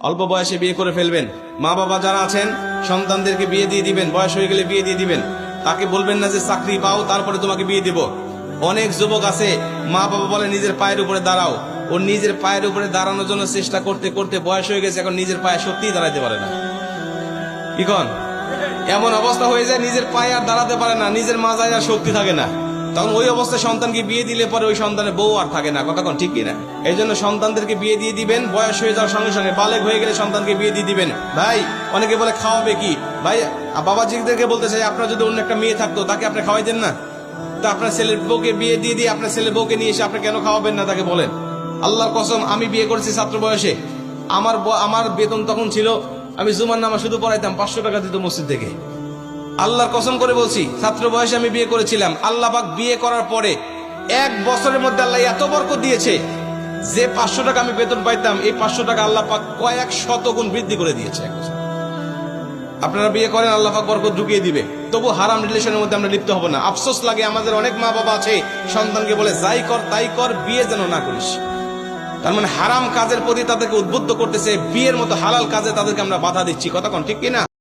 অল্প বয়সে বিয়ে করে ফেলবেন। মা বাবা যারা আছেন সন্তানদেরকে বিয়ে দিয়ে দিবেন, বয়স হয়ে গেলে বিয়ে দিয়ে দিবেন। তাকে বলবেন না যে চাকরি পাও তারপরে তোমাকে বিয়ে দিব। অনেক যুবক আছে মা বাবা বলে নিজের পায়ের উপরে দাঁড়াও, ও নিজের পায়ের উপরে দাঁড়ানোর জন্য চেষ্টা করতে করতে বয়স হয়ে গেছে, এখন নিজের পায়ে সত্যিই দাঁড়াতে পারে না। কি কন? এমন অবস্থা হয়ে যায় নিজের পায়ে আর দাঁড়াতে পারে না, নিজের মাজায় আর শক্তি থাকে না। তখন ওই অবস্থায় সন্তানকে বিয়ে দিলে পরে ওই সন্তানের বউ আর থাকে না। কথা কোন ঠিক কিনা? এই জন্য সন্তানদেরকে বিয়ে দিয়ে দিবেন, বয়স হয়ে যাওয়ার সঙ্গে সঙ্গে বালেগ হয়ে গেলে সন্তানকে বিয়ে দিয়ে দিবেন। ভাই অনেকে বলে খাওয়াবে কি? ভাই বাবাজিদেরকে বলতে চাই, আপনার যদি অন্য একটা মেয়ে থাকতো তাকে আপনি খাওয়াইতেন না? তো আপনার ছেলের বউকে বিয়ে দিয়ে দিয়ে আপনার ছেলের বউকে নিয়ে এসে আপনি কেন খাওয়াবেন না তাকে বলেন? আল্লাহর কসম, আমি বিয়ে করেছি ছাত্র বয়সে। আমার বেতন তখন ছিল, আমি জুমার নামাজ শুধু পড়াইতাম, 500 টাকা দিত মসজিদ থেকে। আল্লাহর কসম করে বলছি, ছাত্র বয়সে আমি বিয়ে করেছিলাম। আল্লাহ পাক বিয়ে করার পরে 1 বছরের মধ্যে আল্লাহ এত বরকত দিয়েছে যে 500 টাকা আমি বেতন পাইতাম, এই 500 টাকা আল্লাহ পাক কয়েক শত গুণ বৃদ্ধি করে দিয়েছে। আপনারা বিয়ে করেন, আল্লাহ পাক বরকত ঢুকিয়ে দিবে। তবু হারাম রিলেশনের মধ্যে আমরা লিপ্ত হব না। আফসোস লাগে, আমাদের অনেক মা বাবা আছে সন্তানকে বলে যাই কর তাই কর, বিয়ে যেন না করিস। তার মানে হারাম কাজের প্রতি তাদেরকে উদ্বুদ্ধ করতেছে, বিয়ের মতো হালাল কাজে তাদেরকে আমরা বাধা দিচ্ছি। কথা কোন ঠিক কিনা?